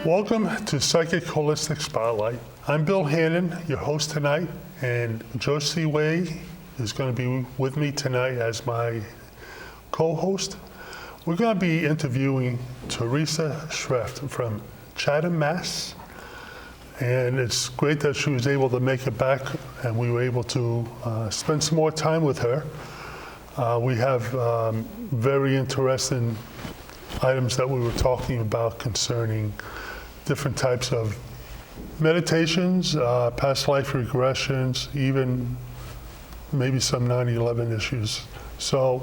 Welcome to Psychic Holistic Spotlight. I'm Bill Hannon, your host tonight, and Josie Way is going to be with me tonight as my co-host. We're going to be interviewing Theresa Schraftt from Chatham, Mass. And it's great that she was able to make it back and we were able to spend some more time with her. We have very interesting items that we were talking about concerning different types of meditations, past life regressions, even maybe some 9/11 issues. So,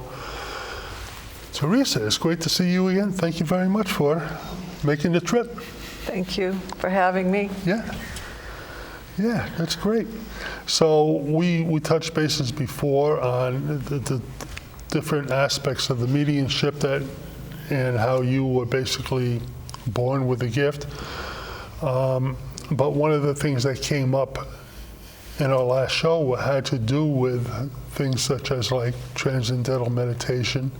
Theresa, it's great to see you again. Thank you very much for making the trip. Thank you for having me. Yeah, that's great. So we touched bases before on the different aspects of the mediumship and how you were basically born with a gift. But one of the things that came up in our last show had to do with things such as like transcendental meditation,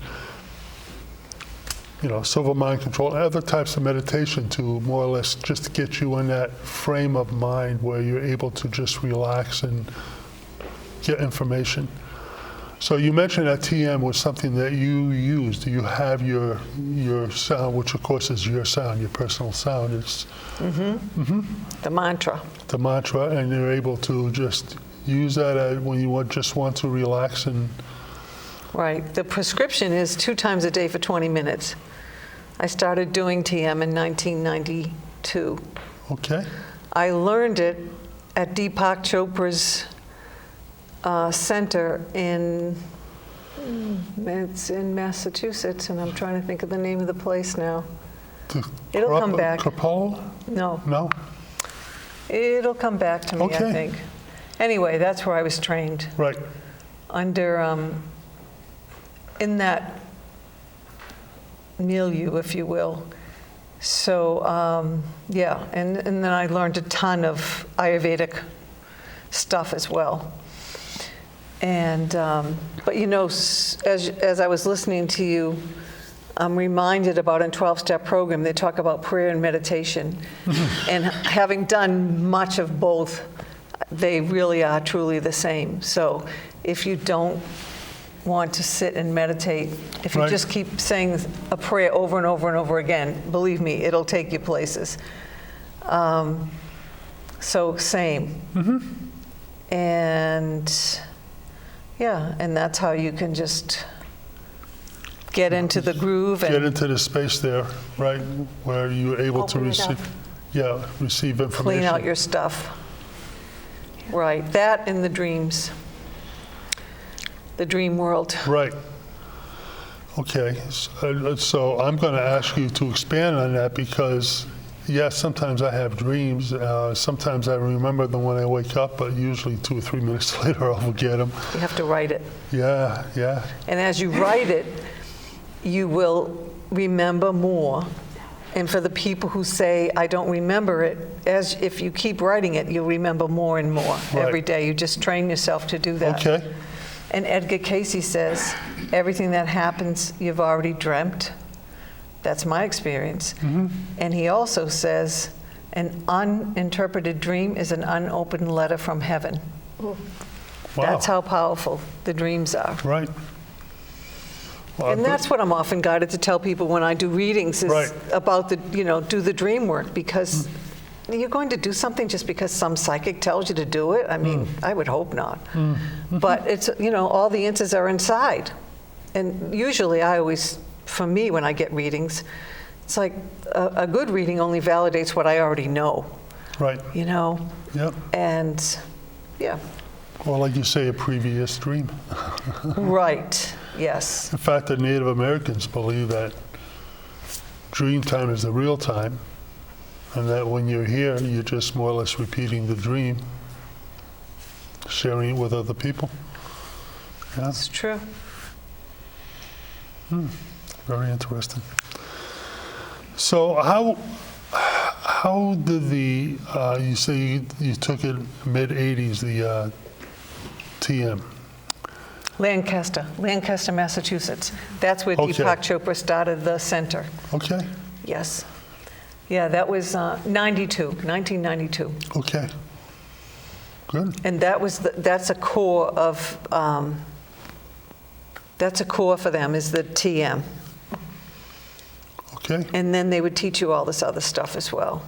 silver mind control, and other types of meditation to more or less just get you in that frame of mind where you're able to just relax and get information. So you mentioned that TM was something that you used. You have your sound, which of course is your sound, your personal sound. It's The mantra. The mantra, and you're able to just use that when you just want to relax and. Right. The prescription is 2 times a day for 20 minutes. I started doing TM in 1992. Okay. I learned it at Deepak Chopra's center it's in Massachusetts, and I'm trying to think of the name of the place now. It'll come back. Kapala? No. It'll come back to me, Okay. I think. Anyway, that's where I was trained. Right. Under, in that milieu, if you will. So, and then I learned a ton of Ayurvedic stuff as well. And, but as I was listening to you, I'm reminded about a 12-step program, they talk about prayer and meditation. And having done much of both, they really are truly the same. So if you don't want to sit and meditate, if you just keep saying a prayer over and over and over again, believe me, it'll take you places. So same. And and that's how you can just get into the groove and get into the space there, right, where you're able to receive information. Clean out your stuff. Right, that and the dreams. The dream world. Right. Okay, so I'm going to ask you to expand on that because, yes, sometimes I have dreams. Sometimes I remember them when I wake up, but usually 2 or 3 minutes later I'll forget them. You have to write it. Yeah. And as you write it, you will remember more. And for the people who say, I don't remember it, if you keep writing it, you'll remember more and more every day. You just train yourself to do that. Okay. And Edgar Cayce says, everything that happens, you've already dreamt. That's my experience. And he also says, an uninterpreted dream is an unopened letter from heaven. Wow. That's how powerful the dreams are. Right. Well, And that's what I'm often guided to tell people when I do readings is about do the dream work, because you're going to do something just because some psychic tells you to do it. I mean, I would hope not. But it's, all the answers are inside. And usually for me, when I get readings, it's like a good reading only validates what I already know. Right. Yep. And Or like you say, a previous dream. Right. Yes. In fact, the Native Americans believe that dream time is the real time, and that when you're here, you're just more or less repeating the dream, sharing it with other people. Yeah. That's true. Very interesting. So how did you say you took it mid-'80s, the TM? Lancaster, Massachusetts. That's where Okay. Deepak Chopra started the center. Okay. Yes. Yeah, that was 1992. Okay. Good. And that's a core of, that's a core for them, is the TM. Okay. And then they would teach you all this other stuff as well.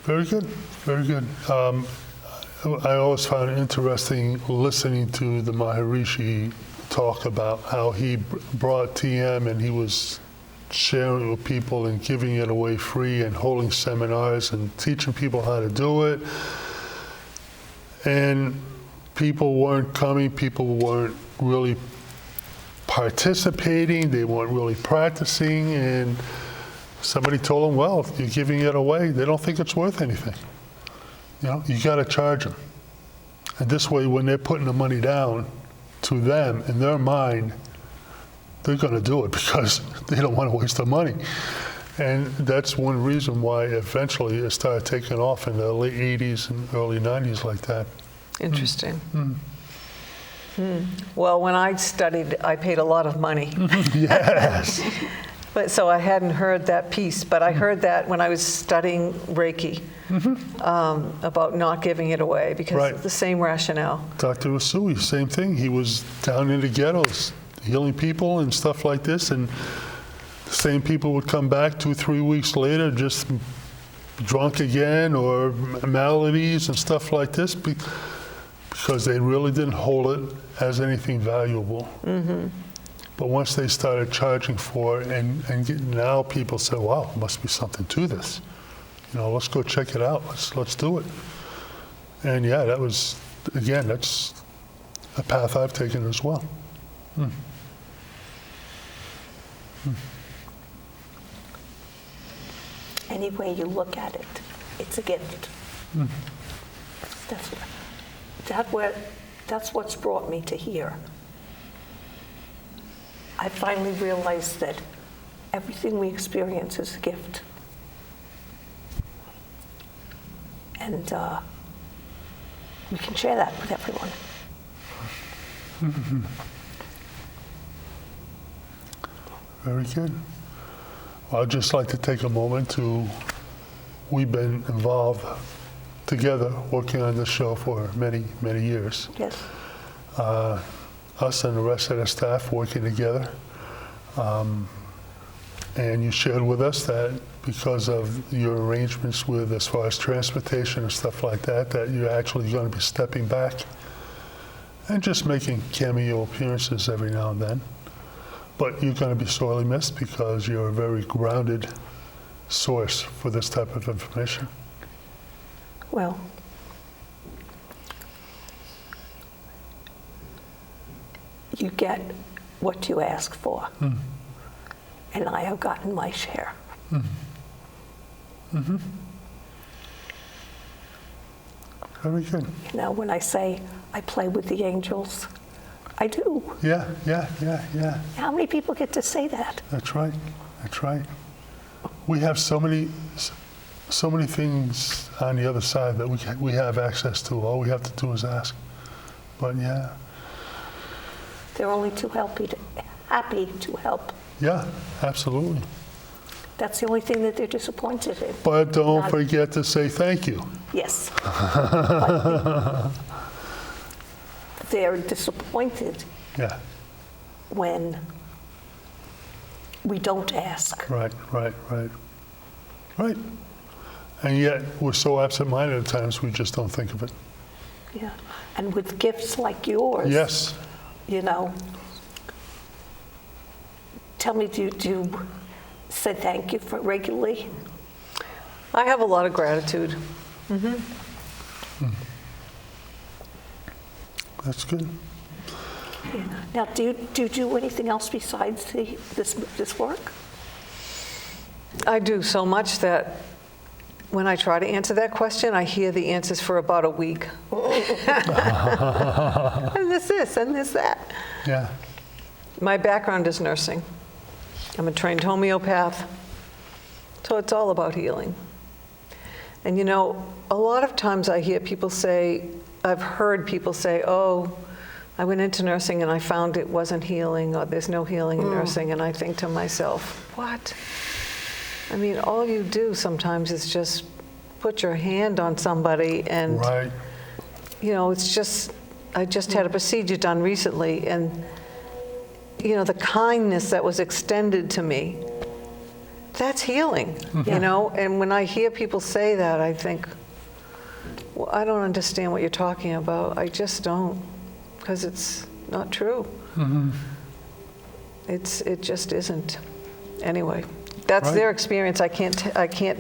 Very good. Very good. I always found it interesting listening to the Maharishi talk about how he brought TM and he was sharing it with people and giving it away free and holding seminars and teaching people how to do it. And people weren't coming, people weren't really participating, they weren't really practicing, and somebody told them, well, if you're giving it away, they don't think it's worth anything. You know, you got to charge them. And this way, when they're putting the money down to them, in their mind, they're going to do it because they don't want to waste their money. And that's one reason why eventually it started taking off in the late 80s and early 90s like that. Interesting. Well, when I studied, I paid a lot of money. Yes. But so I hadn't heard that piece, but I heard that when I was studying Reiki, about not giving it away because Right. of the same rationale. Dr. Usui, same thing. He was down in the ghettos healing people and stuff like this, and the same people would come back 2-3 weeks later just drunk again or maladies and stuff like this because they really didn't hold it as anything valuable. But once they started charging for it, and now people say, wow, there must be something to this. You know, let's go check it out. Let's do it. And yeah, that was, again, that's a path I've taken as well. Any way you look at it, it's a gift. That's what's brought me to here. I finally realized that everything we experience is a gift. And we can share that with everyone. Very good. Well, I'd just like to take a moment we've been involved together working on this show for many, many years. Yes. Us and the rest of the staff working together. And you shared with us that because of your arrangements with as far as transportation and stuff like that, that you're actually going to be stepping back and just making cameo appearances every now and then. But you're going to be sorely missed because you're a very grounded source for this type of information. Well, you get what you ask for. And I have gotten my share. Very good. You know, when I say I play with the angels, I do. Yeah. How many people get to say that? That's right. That's right. We have so many things on the other side that we have access to. All we have to do is ask. But yeah. They're only too happy to help. Yeah, absolutely. That's the only thing that they're disappointed in. But don't Not- forget to say thank you. Yes. But they're disappointed Yeah, when we don't ask. right. And yet, we're so absent-minded at times, we just don't think of it. Yeah. And with gifts like yours, Yes. you know, tell me, do you say thank you for regularly? I have a lot of gratitude. That's good. Yeah. Now, do you do anything else besides this work? I do so much that when I try to answer that question, I hear the answers for about a week. And this, and this, that. Yeah. My background is nursing. I'm a trained homeopath, so it's all about healing. And you know, a lot of times I hear people say, I've heard people say, oh, I went into nursing and I found it wasn't healing, or there's no healing in nursing, and I think to myself, what? I mean, all you do sometimes is just put your hand on somebody and, Right. you know, it's just, I just had a procedure done recently, and, you know, the kindness that was extended to me, that's healing, you know? And when I hear people say that, I think, well, I don't understand what you're talking about. I just don't, because it's not true. It just isn't. Anyway, that's Right. their experience. I can't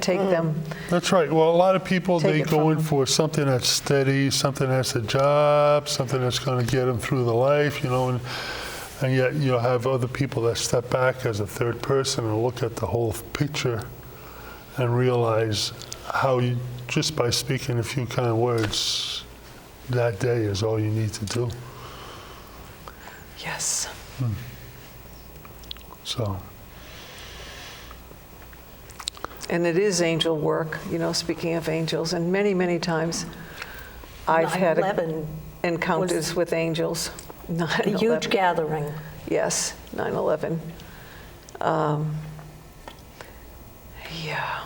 take them. That's right. Well, a lot of people, Take they it go from in them. for something that's steady, something that's a job, something that's going to get them through the life, you know, and yet you'll have other people that step back as a third person and look at the whole picture and realize how you, just by speaking a few kind words that day is all you need to do. Yes. So, And it is angel work, you know, speaking of angels. And many, many times I've had 9/11 encounters with angels. a 9/11. huge gathering. Yes, 9/11. Yeah.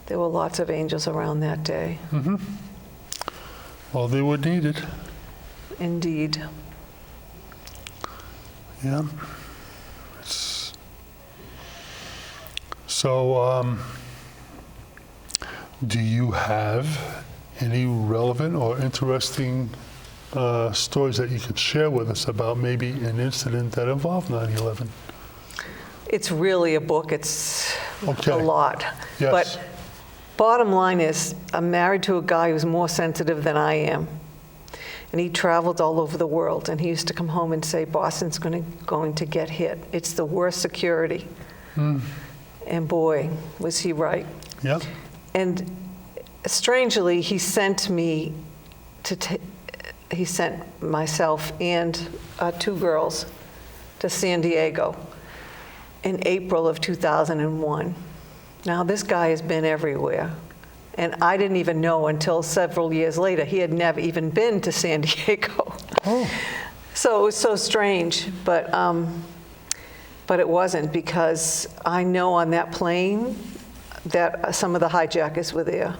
There were lots of angels around that day. well, they were needed. Indeed. Yeah. So, do you have any relevant or interesting stories that you could share with us about maybe an incident that involved 9/11? It's really a book. It's Okay. a lot. Yes. But bottom line is, I'm married to a guy who's more sensitive than I am. And he traveled all over the world. And he used to come home and say, Boston's going to get hit. It's the worst security. And boy, was he right. Yeah. And strangely, he sent me he sent myself and 2 girls to San Diego in April of 2001. Now, this guy has been everywhere. And I didn't even know until several years later. He had never even been to San Diego. Oh. So it was so strange, but it wasn't, because I know on that plane that some of the hijackers were there.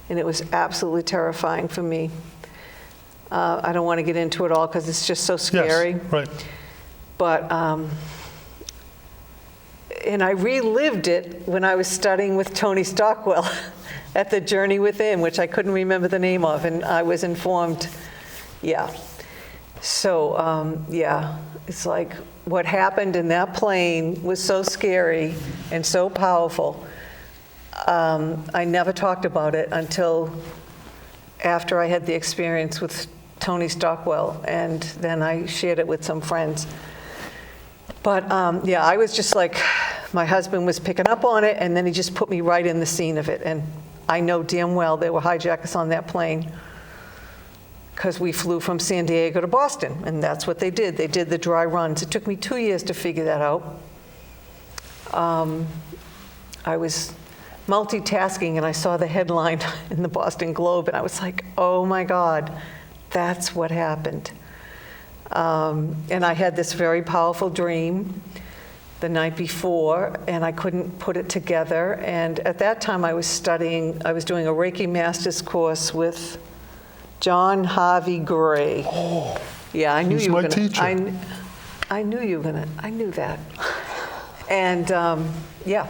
And it was absolutely terrifying for me. I don't want to get into it all because it's just so scary. Yes. Right. But, and I relived it when I was studying with Tony Stockwell at the Journey Within, which I couldn't remember the name of, and I was informed, yeah. So, yeah, it's like what happened in that plane was so scary and so powerful. I never talked about it until after I had the experience with Tony Stockwell, and then I shared it with some friends. But yeah, I was just like, my husband was picking up on it, and then he just put me right in the scene of it. And I know damn well there were hijackers on that plane, because we flew from San Diego to Boston, and that's what they did. They did the dry runs. It took me 2 years to figure that out. I was multitasking, and I saw the headline in the Boston Globe, and I was like, oh my God, that's what happened. And I had this very powerful dream the night before, and I couldn't put it together. And at that time, I was doing a Reiki Master's course with John Harvey Gray. Oh, yeah, I knew he's you were my gonna. teacher. I knew you were gonna. I knew that. And yeah,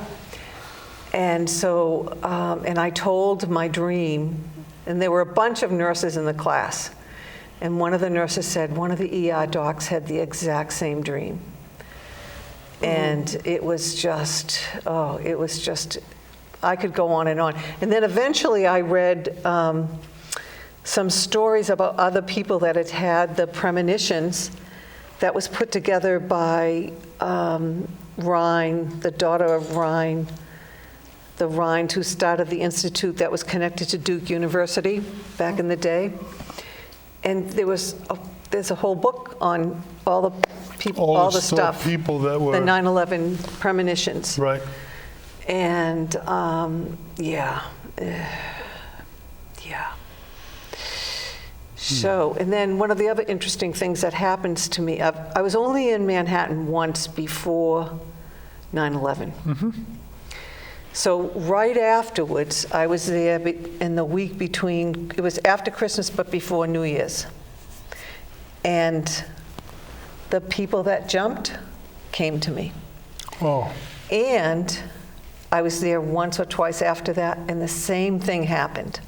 and so and I told my dream, and there were a bunch of nurses in the class, and one of the nurses said one of the ER docs had the exact same dream. And it was just, oh, it was just, I could go on. And then eventually I read some stories about other people that had had the premonitions that was put together by Rhine, the daughter of Rhine, the Rhine who started the institute that was connected to Duke University back in the day. And there's a whole book on all the people, all the stuff. People that were the 9/11 premonitions. right. And yeah. So, and then one of the other interesting things that happens to me, I was only in Manhattan once before 9/11. So right afterwards, I was there in the week between, it was after Christmas but before New Year's. And the people that jumped came to me. Oh, And I was there once or twice after that, and the same thing happened.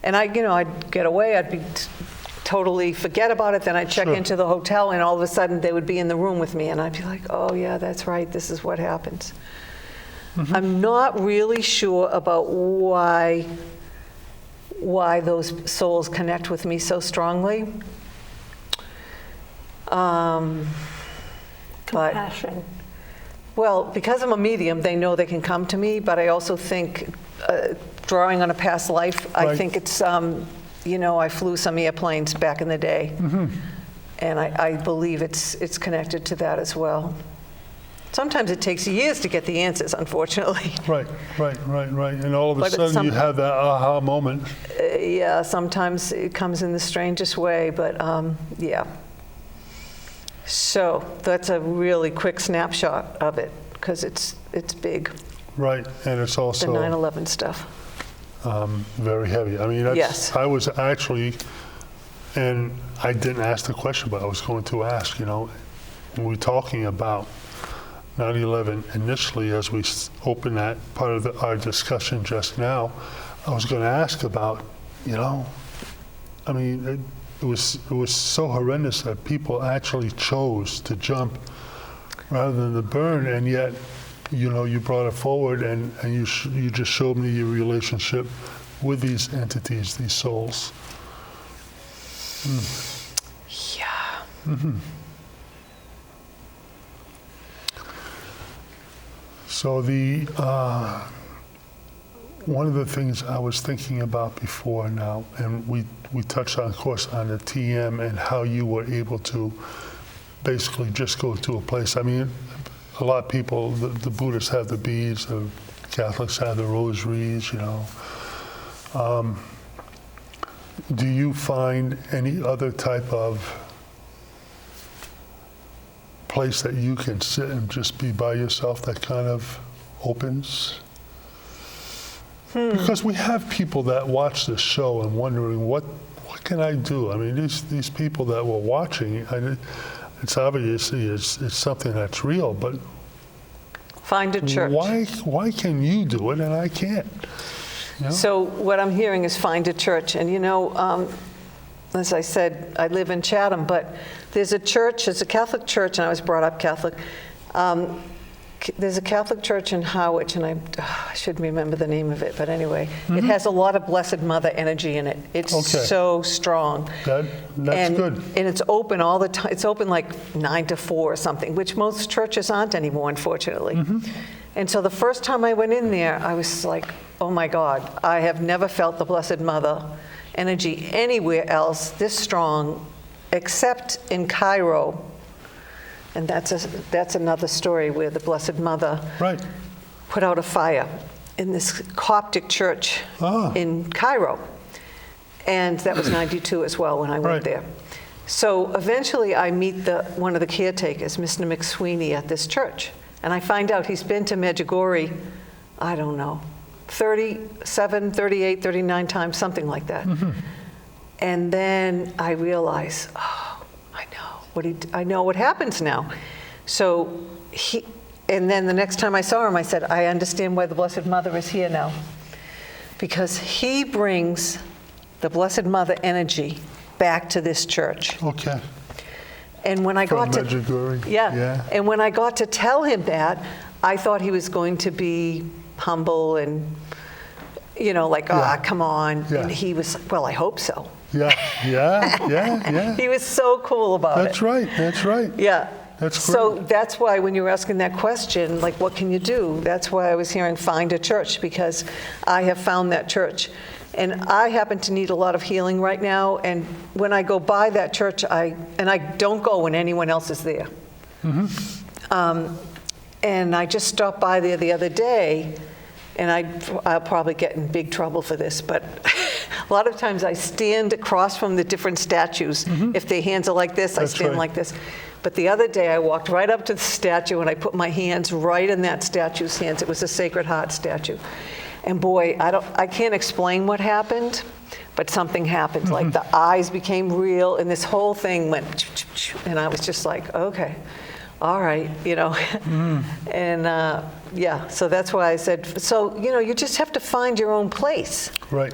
And I'd get away, I'd be totally forget about it, then I'd check Sure. into the hotel, and all of a sudden they would be in the room with me, and I'd be like, oh yeah, that's right, this is what happens. I'm not really sure about why those souls connect with me so strongly. But Compassion. well, because I'm a medium, they know they can come to me, but I also think, drawing on a past life, I Right. think it's, I flew some airplanes back in the day, and I believe it's connected to that as well. Sometimes it takes years to get the answers, unfortunately. right. And all of a But at sudden you some- have that aha moment. Yeah, sometimes it comes in the strangest way, but yeah. So that's a really quick snapshot of it, because it's big, Right, and it's the also 9/11 stuff. very heavy. I mean, Yes. I was actually, and I didn't ask the question, but I was going to ask, when we're talking about 9/11 initially, as we opened that part of our discussion just now, I was going to ask about, I mean, it was so horrendous that people actually chose to jump rather than to burn, and yet, you brought it forward, and you just showed me your relationship with these entities, these souls. Yeah. So one of the things I was thinking about before now, and we touched on, of course, on the TM and how you were able to basically just go to a place. I mean, a lot of people, the Buddhists have the beads, the Catholics have the rosaries, Do you find any other type of place that you can sit and just be by yourself that kind of opens? Because we have people that watch this show and wondering, what can I do? I mean, these people that were watching, it's obviously it's something that's real, but Find a church. why can you do it and I can't? So what I'm hearing is find a church. And as I said, I live in Chatham, but there's a church, it's a Catholic church, and I was brought up Catholic. There's a Catholic church in Harwich, and I should remember the name of it, but anyway, it has a lot of Blessed Mother energy in it. It's so strong. That's good. And it's open all the time. It's open like 9 to 4 or something, which most churches aren't anymore, unfortunately. And so the first time I went in there, I was like, oh my God, I have never felt the Blessed Mother energy anywhere else this strong, except in Cairo. And that's another story where the Blessed Mother put out a fire in this Coptic church in Cairo. And that was 92 as well when I went there. So eventually I meet one of the caretakers, Mr. McSweeney, at this church. And I find out he's been to Medjugorje, I don't know, 37, 38, 39 times, something like that. And then I realize, I know what happens now. So and then the next time I saw him, I said, I understand why the Blessed Mother is here now. Because he brings the Blessed Mother energy back to this church. Okay. And when I got to Medjugorje. And when I got to tell him that, I thought he was going to be humble and, come on. Yeah. And he was, well, I hope so. Yeah. He was so cool about That's right. Yeah. That's So great. that's why when you were asking that question, like, what can you do? That's why I was hearing find a church, because I have found that church. And I happen to need a lot of healing right now. And when I go by that church, I don't go when anyone else is there. And I just stopped by there the other day, and I'll probably get in big trouble for this, but a lot of times I stand across from the different statues. If their hands are like this, I That's stand right. like this. But the other day, I walked right up to the statue and I put my hands right in that statue's hands. It was a Sacred Heart statue. And boy, I can't explain what happened, but something happened. Like the eyes became real and this whole thing went, and I was just like, okay, all right, you know. And yeah, so that's why I said, so, you know, you just have to find your own place. Right.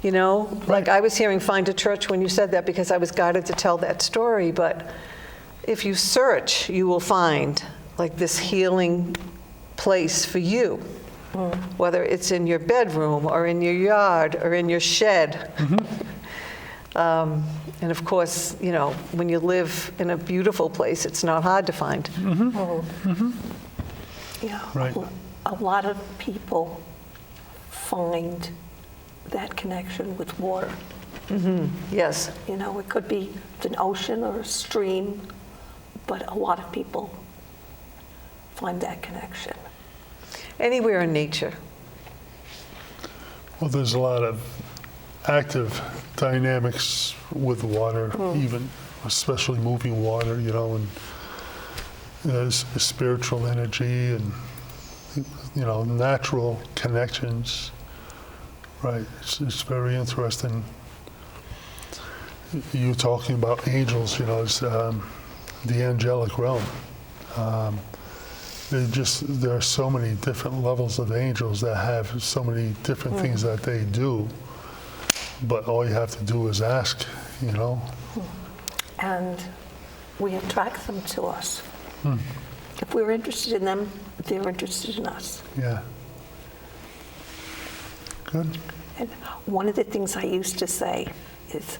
You know, like I was hearing find a church when you said that because I was guided to tell that story, but if you search, you will find like this healing place for you, whether it's in your bedroom or in your yard or in your shed. And of course, you know, when you live in a beautiful place, it's not hard to find. Yeah, Right. a lot of people find that connection with water. Yes. You know, it could be an ocean or a stream, but a lot of people find that connection. Anywhere in nature. Well, there's a lot of active dynamics with water, even, especially moving water, you know, and there's spiritual energy and, you know, natural connections. Right, it's very interesting. You talking about angels, you know, it's the angelic realm. There are so many different levels of angels that have so many different things that they do, but all you have to do is ask, you know. And we attract them to us. If we're interested in them, they're interested in us. Yeah. Good. And one of the things I used to say is,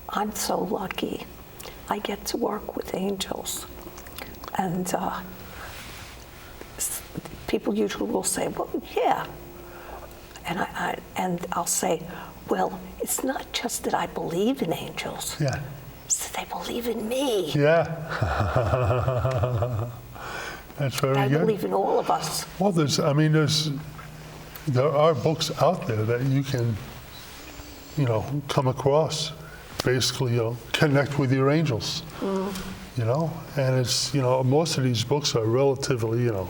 I'm so lucky I get to work with angels. And people usually will say, well, yeah. And I'll say, well, it's not just that I believe in angels. Yeah. It's that they believe in me. Yeah. That's very good. I believe in all of us. Well, there are books out there that you can, you know, come across, basically, you know, connect with your angels, you know, and it's, you know, most of these books are relatively, you know,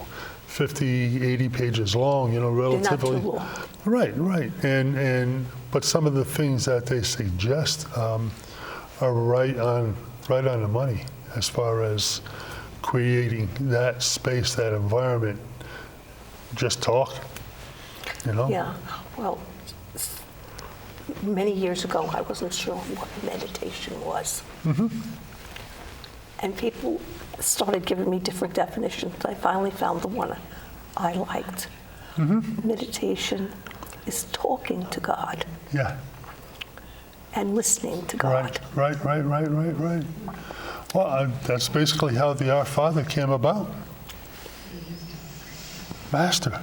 50, 80 pages long, you know, relatively. They're not too long. Right. But some of the things that they suggest are right on the money as far as creating that space, that environment. Just talk. You know? Yeah, well, many years ago, I wasn't sure what meditation was. And people started giving me different definitions. I finally found the one I liked. Meditation is talking to God. Yeah. And listening to God. Right. Well, that's basically how the Our Father came about. Master,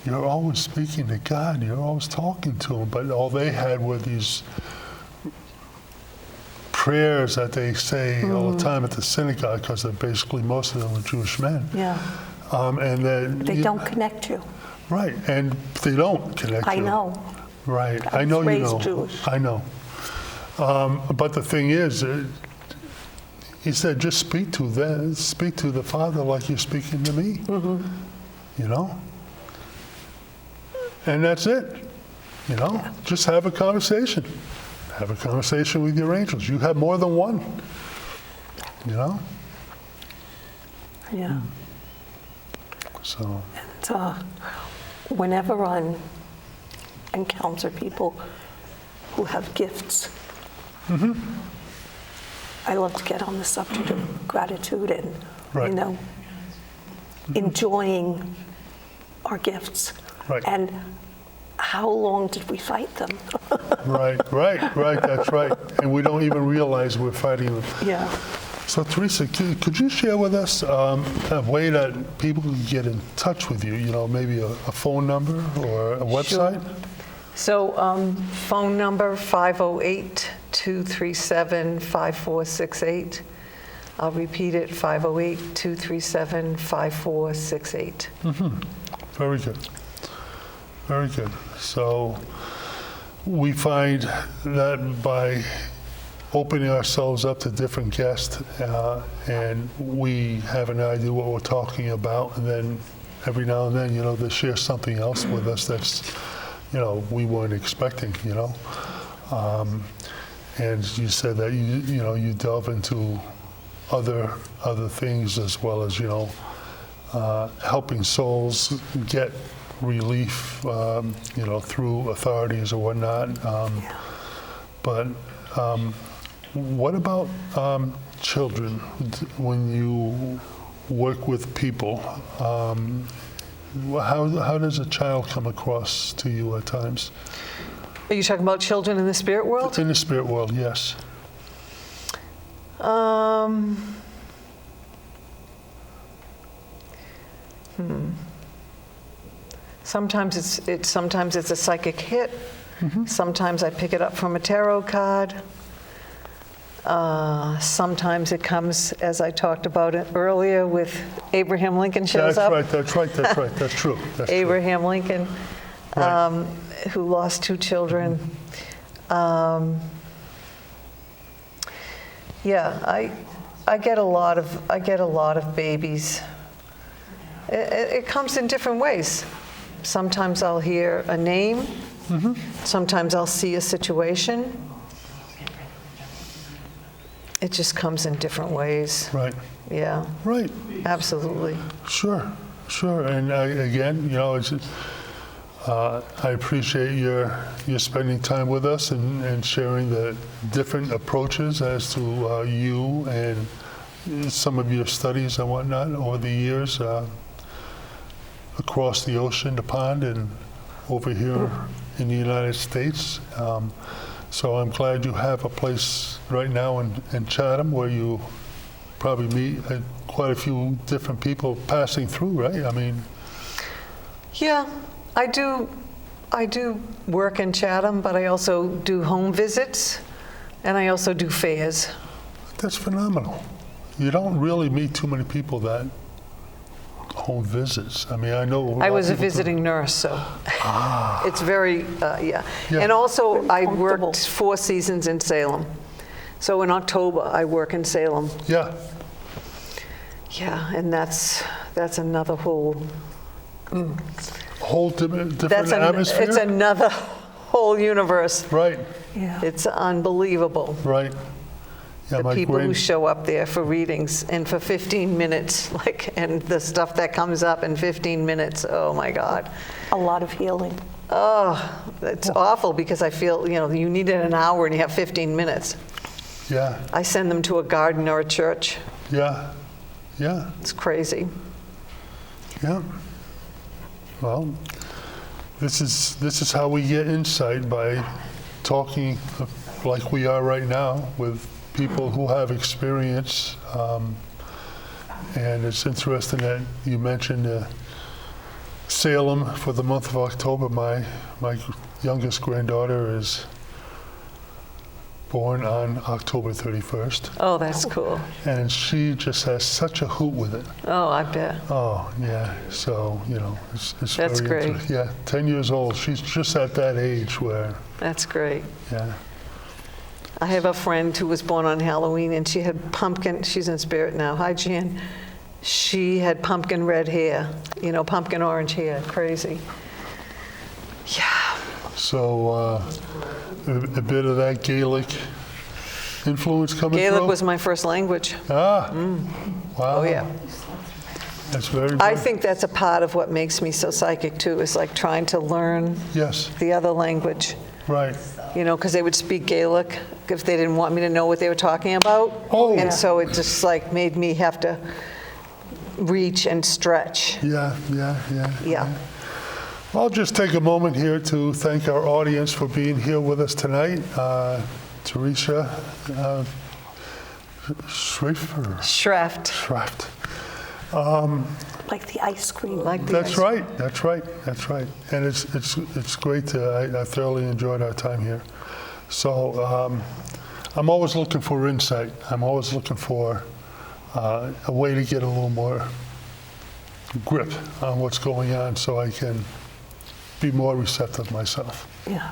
you're always speaking to God. You're always talking to Him. But all they had were these prayers that they say all the time at the synagogue, because basically most of them were Jewish men. Yeah. And then They don't connect you. Right, and they don't connect you. I know. Right, I I know was you know. raised Jewish. I know. But the thing is, he said, just speak to the Father like you're speaking to me. You know? And that's it. You know? Yeah. Just have a conversation. Have a conversation with your angels. You have more than one. You know? Yeah. So. And whenever I encounter people who have gifts, I love to get on the subject of gratitude and, Right. you know, enjoying our gifts. Right. And how long did we fight them? Right, that's right. And we don't even realize we're fighting them. Yeah. So Theresa, could you share with us a way that people can get in touch with you? You know, maybe a phone number or a website? Sure. So phone number 508-237-5468. I'll repeat it, 508-237-5468. Very good. Very good. So we find that by opening ourselves up to different guests, and we have an idea what we're talking about, and then every now and then, they share something else with us that's, we weren't expecting, and you said that you delve into other things as well as, helping souls get relief, through authorities or whatnot. But what about children? When you work with people, how does a child come across to you at times? Are you talking about children in the spirit world? In the spirit world, yes. Sometimes it's a psychic hit. Sometimes I pick it up from a tarot card. Sometimes it comes, as I talked about it earlier, with Abraham Lincoln shows up. That's right. That's true. Abraham Lincoln, Right. who lost 2 children. I get a lot of babies. It comes in different ways. Sometimes I'll hear a name. Sometimes I'll see a situation. It just comes in different ways. Right. Yeah. Right. Absolutely. Sure. And again, it's I appreciate your spending time with us and sharing the different approaches as to you and some of your studies and whatnot over the years across the ocean, the pond, and over here in the United States. So I'm glad you have a place right now in Chatham where you probably meet quite a few different people passing through, right? I mean. Yeah, I do work in Chatham, but I also do home visits, and I also do fairs. That's phenomenal. You don't really meet too many people that home visits. I mean, I know. I was a visiting nurse, so it's very, yeah. And also, I worked 4 seasons in Salem. So in October, I work in Salem. Yeah. Yeah, and that's another whole. Whole different atmosphere. It's another whole universe. Right. Yeah. It's unbelievable. Right. Yeah, The people who show up there for readings and for 15 minutes, and the stuff that comes up in 15 minutes, oh my God. A lot of healing. Oh, it's awful because I feel, you need it an hour and you have 15 minutes. Yeah. I send them to a garden or a church. Yeah. Yeah. It's crazy. Yeah. Well, this is how we get insight, by talking like we are right now with people who have experience. And it's interesting that you mentioned Salem for the month of October. My youngest granddaughter is born on October 31st. Oh, that's cool. And she just has such a hoot with it. Oh, I bet. Oh, yeah. So, it's That's very great. interesting. Yeah, 10 years old. She's just at that age where, That's great. yeah. I have a friend who was born on Halloween, and she had pumpkin. She's in spirit now. Hi, Jan. She had pumpkin red hair, pumpkin orange hair. Crazy. Yeah. So a bit of that Gaelic influence coming through? Gaelic was my first language. Wow. Oh, yeah. That's very good. I think that's a part of what makes me so psychic, too, is like trying to learn Yes, the other language. right. Because they would speak Gaelic if they didn't want me to know what they were talking about. Oh. And so it just made me have to reach and stretch. Yeah. Yeah. I'll just take a moment here to thank our audience for being here with us tonight. Theresa Schrafft. Schrafft. Like the ice cream. That's right. And it's great I thoroughly enjoyed our time here. So I'm always looking for insight. I'm always looking for a way to get a little more grip on what's going on so I can be more receptive myself. Yeah.